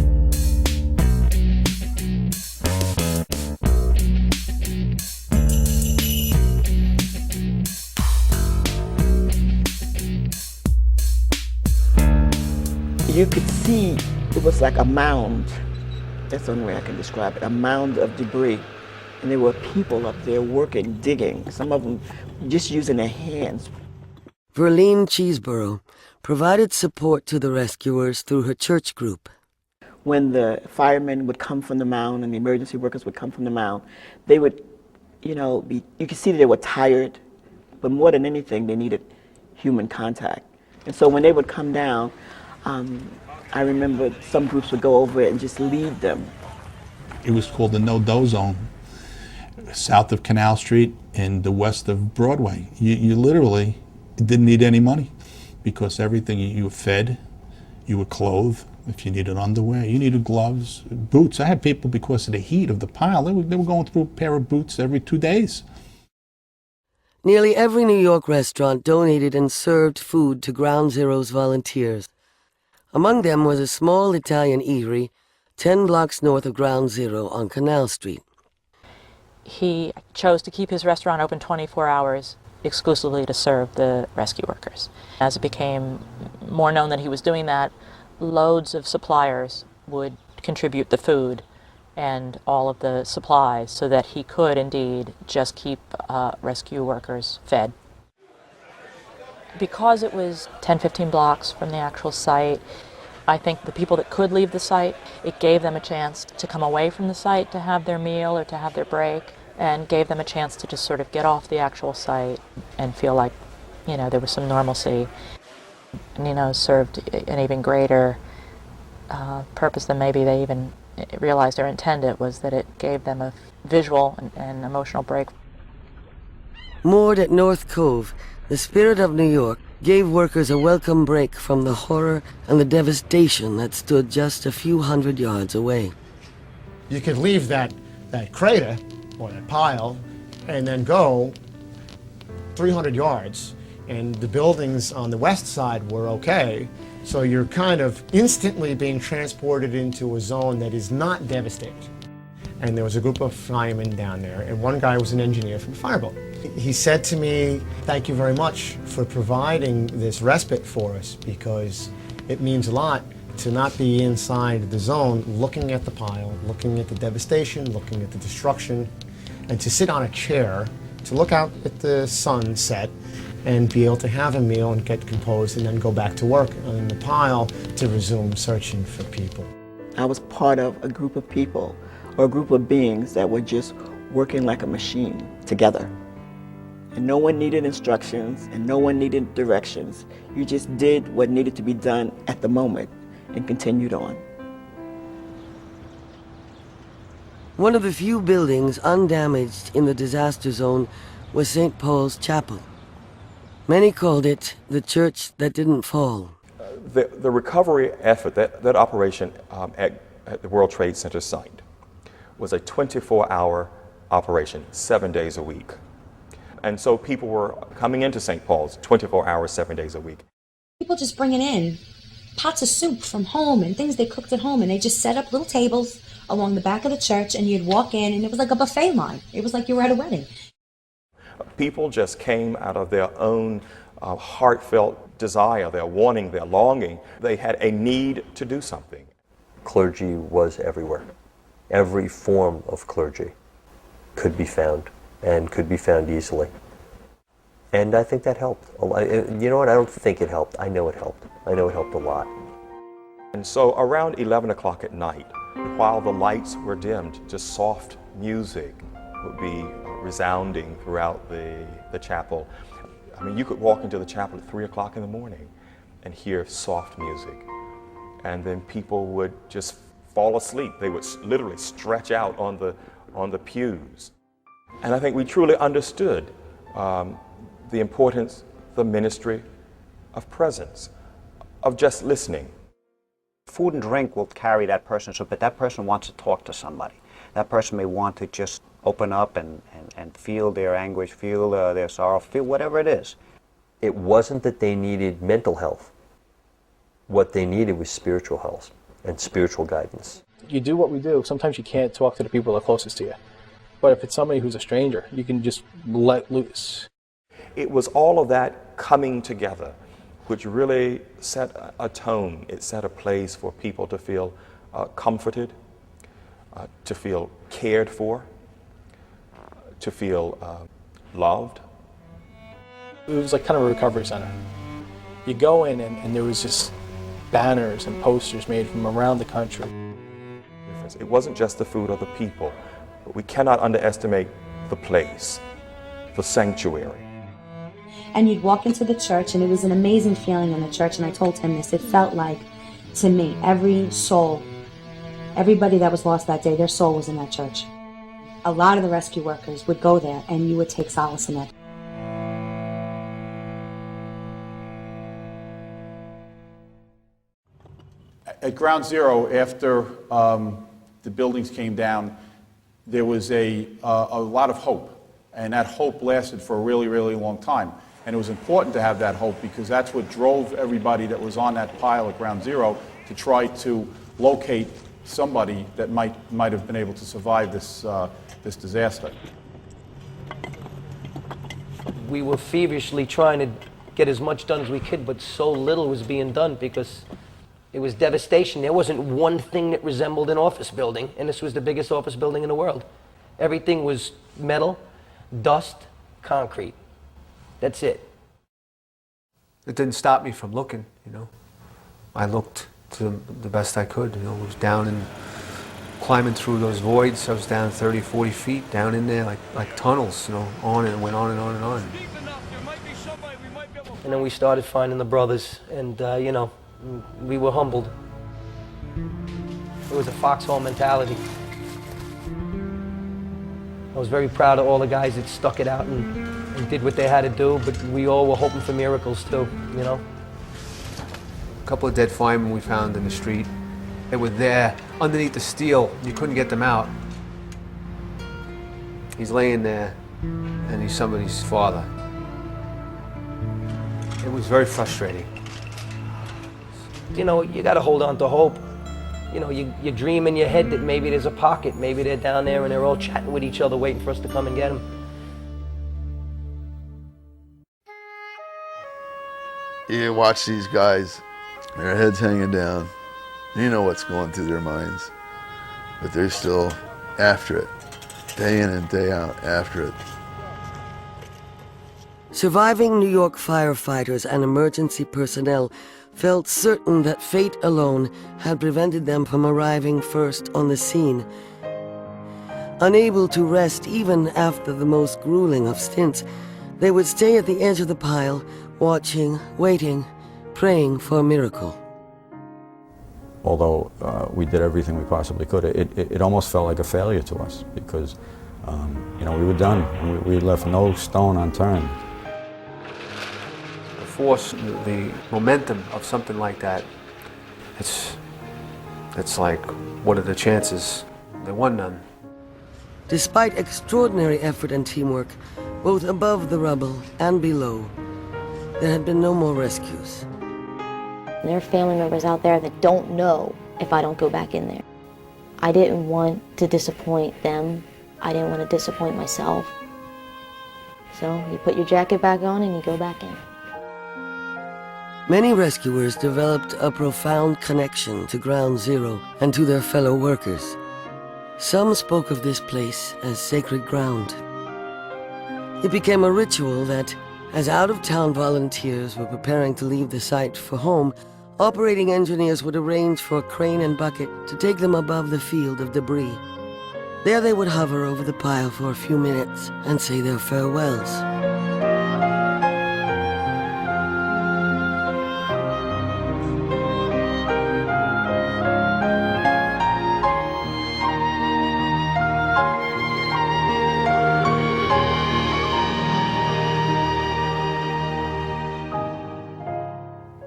You could see it was like a mound. That's the only way I can describe it. A mound of debris. And there were people up there working, digging. Some of them just using their hands. Verlene Cheeseborough provided support to the rescuers through her church group. When the firemen would come from the mound and the emergency workers would come from the mound, they would, you could see that they were tired, but more than anything, they needed human contact. And so when they would come down, I remember some groups would go over it and just lead them. It was called the no-dough zone, south of Canal Street and the west of Broadway. You literally didn't need any money because everything, you were fed, you were clothed. If you needed underwear, you needed gloves, boots. I had people, because of the heat of the pile, they were going through a pair of boots every 2 days. Nearly every New York restaurant donated and served food to Ground Zero's volunteers. Among them was a small Italian eatery 10 blocks north of Ground Zero on Canal Street. He chose to keep his restaurant open 24 hours exclusively to serve the rescue workers. As it became more known that he was doing that, loads of suppliers would contribute the food and all of the supplies so that he could indeed just keep rescue workers fed. Because it was 10-15 blocks from the actual site, I think the people that could leave the site, it gave them a chance to come away from the site to have their meal or to have their break, and gave them a chance to just sort of get off the actual site and feel like, there was some normalcy. And, served an even greater purpose than maybe they even realized or intended, was that it gave them a visual and emotional break. Moored at North Cove, the spirit of New York gave workers a welcome break from the horror and the devastation that stood just a few hundred yards away. You could leave that crater, or that pile, and then go 300 yards, and the buildings on the west side were okay, so you're kind of instantly being transported into a zone that is not devastated. And there was a group of firemen down there, and one guy was an engineer from Fireboat. He said to me, "Thank you very much for providing this respite for us, because it means a lot to not be inside the zone looking at the pile, looking at the devastation, looking at the destruction, and to sit on a chair, to look out at the sunset and be able to have a meal and get composed and then go back to work on the pile to resume searching for people." I was part of a group of people, or a group of beings that were just working like a machine together. And no one needed instructions and no one needed directions. You just did what needed to be done at the moment and continued on. One of the few buildings undamaged in the disaster zone was St. Paul's Chapel. Many called it the church that didn't fall. The recovery effort, that operation at the World Trade Center site, was a 24-hour operation, 7 days a week. And so people were coming into St. Paul's 24 hours, 7 days a week. People just bringing in pots of soup from home and things they cooked at home, and they just set up little tables along the back of the church, and you'd walk in and it was like a buffet line. It was like you were at a wedding. People just came out of their own heartfelt desire, their wanting, their longing. They had a need to do something. Clergy was everywhere. Every form of clergy could be found, and could be found easily. And I think that helped. You know what? I don't think it helped. I know it helped. I know it helped a lot. And so around 11 o'clock at night, while the lights were dimmed, just soft music would be resounding throughout the chapel. I mean, you could walk into the chapel at 3 o'clock in the morning and hear soft music. And then people would just fall asleep. They would literally stretch out on the pews. And I think we truly understood the importance, the ministry of presence, of just listening. Food and drink will carry that person, but that person wants to talk to somebody. That person may want to just open up and feel their anguish, feel their sorrow, feel whatever it is. It wasn't that they needed mental health. What they needed was spiritual health and spiritual guidance. You do what we do. Sometimes you can't talk to the people that are closest to you. But if it's somebody who's a stranger, you can just let loose. It was all of that coming together which really set a tone. It set a place for people to feel comforted, to feel cared for, to feel loved. It was like kind of a recovery center. You go in and there was just banners and posters made from around the country. It wasn't just the food or the people, but we cannot underestimate the place, the sanctuary. And you'd walk into the church, and it was an amazing feeling in the church, and I told him this, it felt like, to me, every soul, everybody that was lost that day, their soul was in that church. A lot of the rescue workers would go there, and you would take solace in it. At Ground Zero, after the buildings came down, there was a lot of hope, and that hope lasted for a really, really long time. And it was important to have that hope because that's what drove everybody that was on that pile at Ground Zero to try to locate somebody that might have been able to survive this disaster. We were feverishly trying to get as much done as we could, but so little was being done because it was devastation. There wasn't one thing that resembled an office building, and this was the biggest office building in the world. Everything was metal, dust, concrete. That's it. It didn't stop me from looking, you know. I looked to the best I could, you know. I was down and climbing through those voids. I was down 30, 40 feet, down in there like tunnels, you know, on and went on and on and on. And then we started finding the brothers, and, you know, we were humbled. It was a foxhole mentality. I was very proud of all the guys that stuck it out and did what they had to do, but we all were hoping for miracles too, you know? A couple of dead firemen we found in the street. They were there underneath the steel. You couldn't get them out. He's laying there, and he's somebody's father. It was very frustrating. You know, you gotta hold on to hope. You know, you dream in your head that maybe there's a pocket, maybe they're down there and they're all chatting with each other waiting for us to come and get them. You watch these guys, their heads hanging down. You know what's going through their minds, but they're still after it, day in and day out, after it. Surviving New York firefighters and emergency personnel felt certain that fate alone had prevented them from arriving first on the scene. Unable to rest even after the most grueling of stints, they would stay at the edge of the pile, watching, waiting, praying for a miracle. Although we did everything we possibly could, it almost felt like a failure to us because, you know, we were done. We left no stone unturned. The force, the momentum of something like that, it's like, what are the chances? There were none. Despite extraordinary effort and teamwork, both above the rubble and below, there had been no more rescues. There are family members out there that don't know if I don't go back in there. I didn't want to disappoint them. I didn't want to disappoint myself. So you put your jacket back on and you go back in. Many rescuers developed a profound connection to Ground Zero and to their fellow workers. Some spoke of this place as sacred ground. It became a ritual that, as out-of-town volunteers were preparing to leave the site for home, operating engineers would arrange for a crane and bucket to take them above the field of debris. There they would hover over the pile for a few minutes and say their farewells.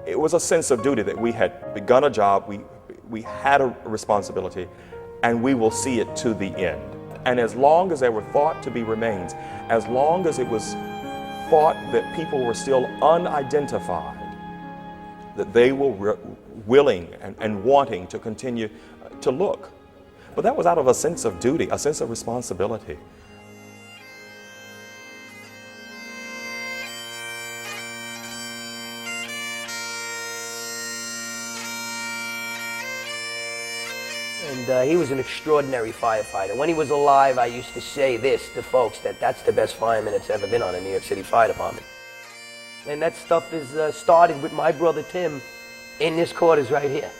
It was a sense of duty that we had begun a job, we had a responsibility, and we will see it to the end. And as long as there were thought to be remains, as long as it was thought that people were still unidentified, that they were willing and wanting to continue to look. But that was out of a sense of duty, a sense of responsibility. And he was an extraordinary firefighter. When he was alive, I used to say this to folks, that that's the best fireman that's ever been on a New York City Fire Department. And that stuff is started with my brother Tim in this quarters right here.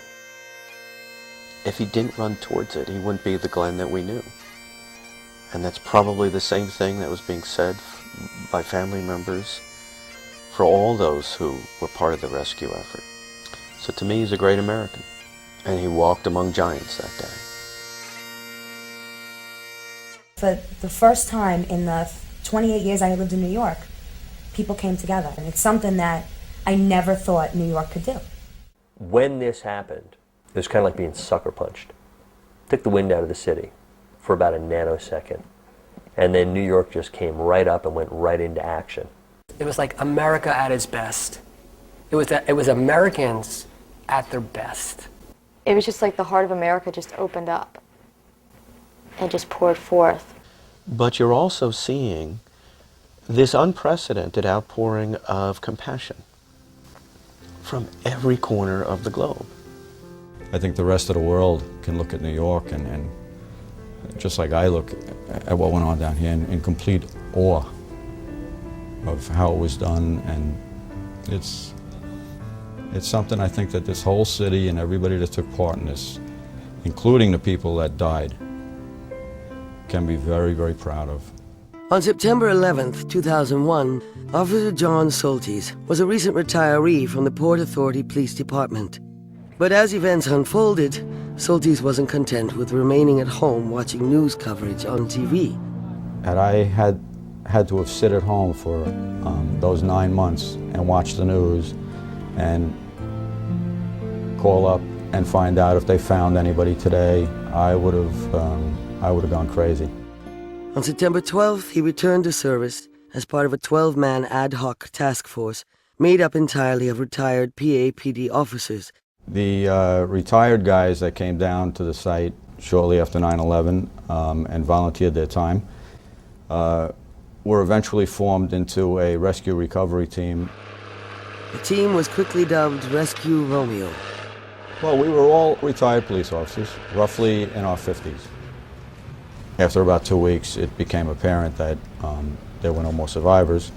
If he didn't run towards it, he wouldn't be the Glenn that we knew. And that's probably the same thing that was being said by family members for all those who were part of the rescue effort. So to me, he's a great American. And he walked among giants that day. For the first time in the 28 years I lived in New York, people came together. And it's something that I never thought New York could do. When this happened, it was kind of like being sucker punched. Took the wind out of the city for about a nanosecond. And then New York just came right up and went right into action. It was like America at its best. It was Americans at their best. It was just like the heart of America just opened up and just poured forth. But you're also seeing this unprecedented outpouring of compassion from every corner of the globe. I think the rest of the world can look at New York and just like I look at what went on down here in complete awe of how it was done, and it's something I think that this whole city and everybody that took part in this, including the people that died, can be very, very proud of. On September 11th, 2001, Officer John Soltis was a recent retiree from the Port Authority Police Department. But as events unfolded, Soltis wasn't content with remaining at home watching news coverage on TV. Had I had had to have sit at home for those 9 months and watch the news and call up and find out if they found anybody today, I would have gone crazy. On September 12th, he returned to service as part of a 12-man ad hoc task force made up entirely of retired PAPD officers. The retired guys that came down to the site shortly after 9/11 and volunteered their time were eventually formed into a rescue recovery team. The team was quickly dubbed Rescue Romeo. Well, we were all retired police officers, roughly in our 50s. After about 2 weeks, it became apparent that there were no more survivors.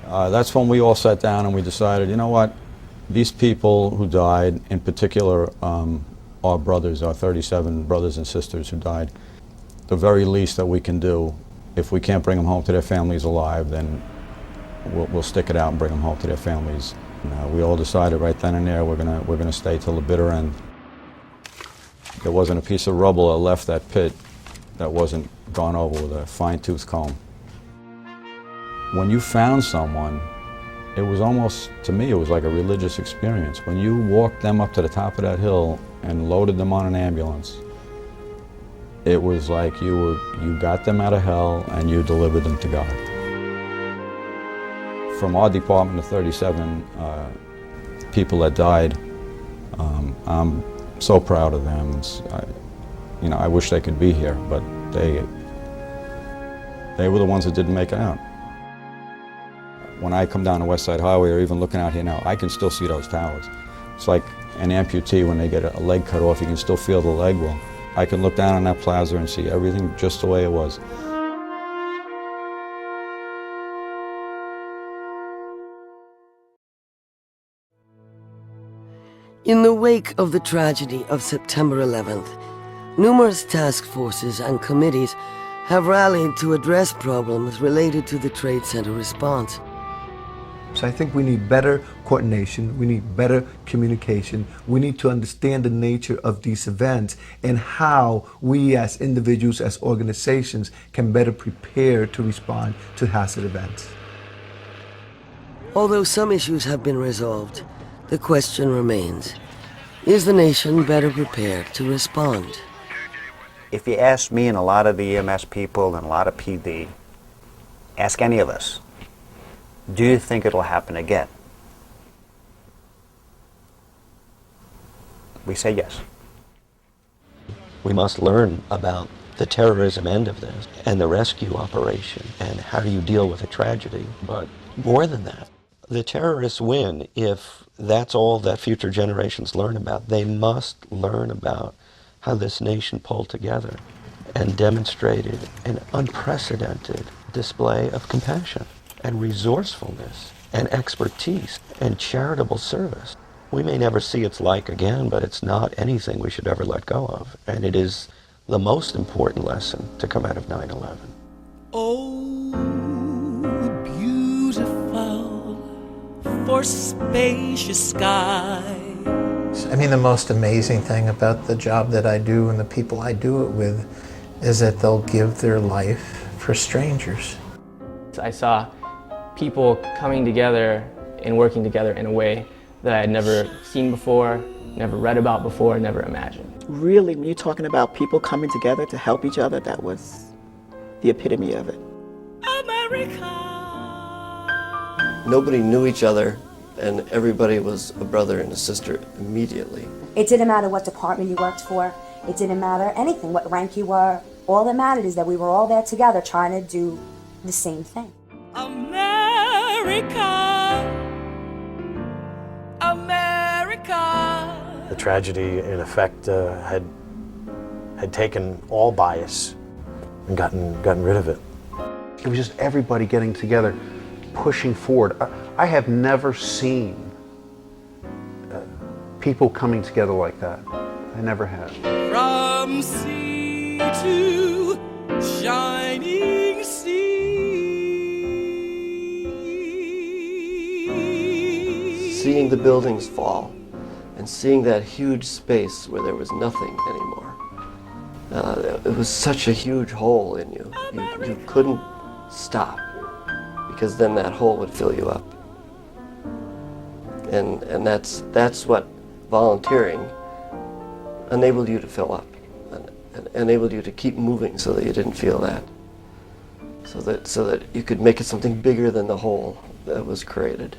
That's when we all sat down and we decided, you know what, these people who died, in particular our brothers, our 37 brothers and sisters who died, the very least that we can do, if we can't bring them home to their families alive, then we'll stick it out and bring them home to their families. And, we all decided right then and there we're gonna stay till the bitter end. There wasn't a piece of rubble that left that pit that wasn't gone over with a fine-tooth comb. When you found someone, it was almost, to me, it was like a religious experience. When you walked them up to the top of that hill and loaded them on an ambulance, it was like you got them out of hell and you delivered them to God. From our department of 37 people that died, I'm so proud of them. I wish they could be here, but they were the ones that didn't make it out. When I come down the West Side Highway or even looking out here now, I can still see those towers. It's like an amputee when they get a leg cut off, you can still feel the leg. Well, I can look down on that plaza and see everything just the way it was. In the wake of the tragedy of September 11th, numerous task forces and committees have rallied to address problems related to the Trade Center response. So I think we need better coordination, we need better communication, we need to understand the nature of these events and how we as individuals, as organizations, can better prepare to respond to hazard events. Although some issues have been resolved, the question remains, is the nation better prepared to respond? If you ask me and a lot of the EMS people and a lot of PD, ask any of us, do you think it'll happen again? We say yes. We must learn about the terrorism end of this and the rescue operation and how do you deal with a tragedy. But more than that, the terrorists win if that's all that future generations learn about. They must learn about how this nation pulled together and demonstrated an unprecedented display of compassion and resourcefulness and expertise and charitable service. We may never see its like again, but it's not anything we should ever let go of. And it is the most important lesson to come out of 9/11. Oh, beautiful for spacious skies. I mean, the most amazing thing about the job that I do and the people I do it with is that they'll give their life for strangers. I saw people coming together and working together in a way that I had never seen before, never read about before, never imagined. Really, when you're talking about people coming together to help each other, that was the epitome of it. Nobody knew each other, and everybody was a brother and a sister immediately. It didn't matter what department you worked for. It didn't matter anything, what rank you were. All that mattered is that we were all there together trying to do the same thing. America, America. The tragedy, in effect, had taken all bias and gotten rid of it. It was just everybody getting together, pushing forward. I have never seen people coming together like that. I never have. From sea to shining sea. Seeing the buildings fall and seeing that huge space where there was nothing anymore. It was such a huge hole in you. You couldn't stop. because then that hole would fill you up. And that's what volunteering enabled you to fill up, and enabled you to keep moving so that you didn't feel that. So that you could make it something bigger than the hole that was created.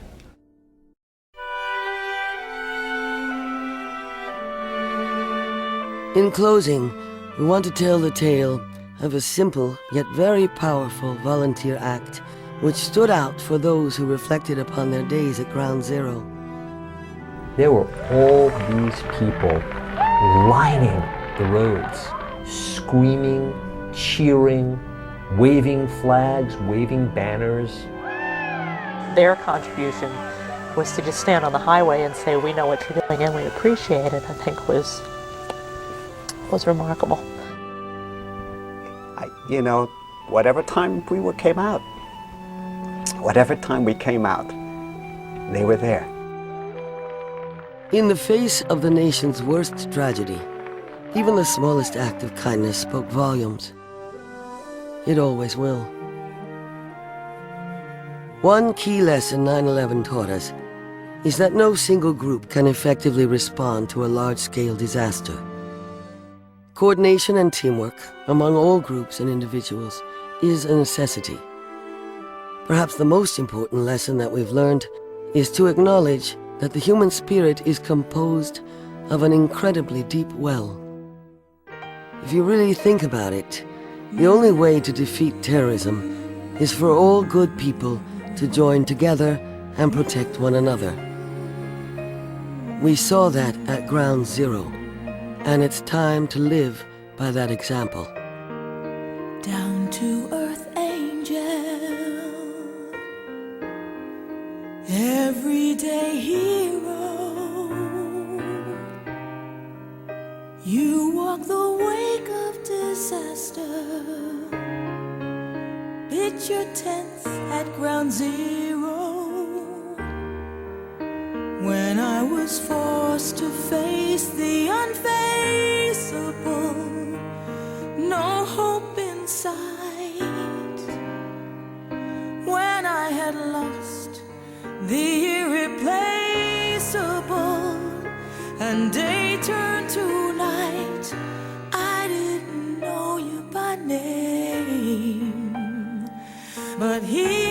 In closing, we want to tell the tale of a simple yet very powerful volunteer act which stood out for those who reflected upon their days at Ground Zero. There were all these people lining the roads, screaming, cheering, waving flags, waving banners. Their contribution was to just stand on the highway and say, we know what you're doing and we appreciate it, I think was remarkable. You know, whatever time came out, they were there. In the face of the nation's worst tragedy, even the smallest act of kindness spoke volumes. It always will. One key lesson 9/11 taught us is that no single group can effectively respond to a large-scale disaster. Coordination and teamwork among all groups and individuals is a necessity. Perhaps the most important lesson that we've learned is to acknowledge that the human spirit is composed of an incredibly deep well. If you really think about it, the only way to defeat terrorism is for all good people to join together and protect one another. We saw that at Ground Zero, and it's time to live by that example. Down to earth angel, everyday hero. You walk the wake of disaster, pitch your tents at Ground Zero. When I was forced to face the unfaceable, no hope in sight. When I had lost the irreplaceable and day turned to night, I didn't know you by name, but he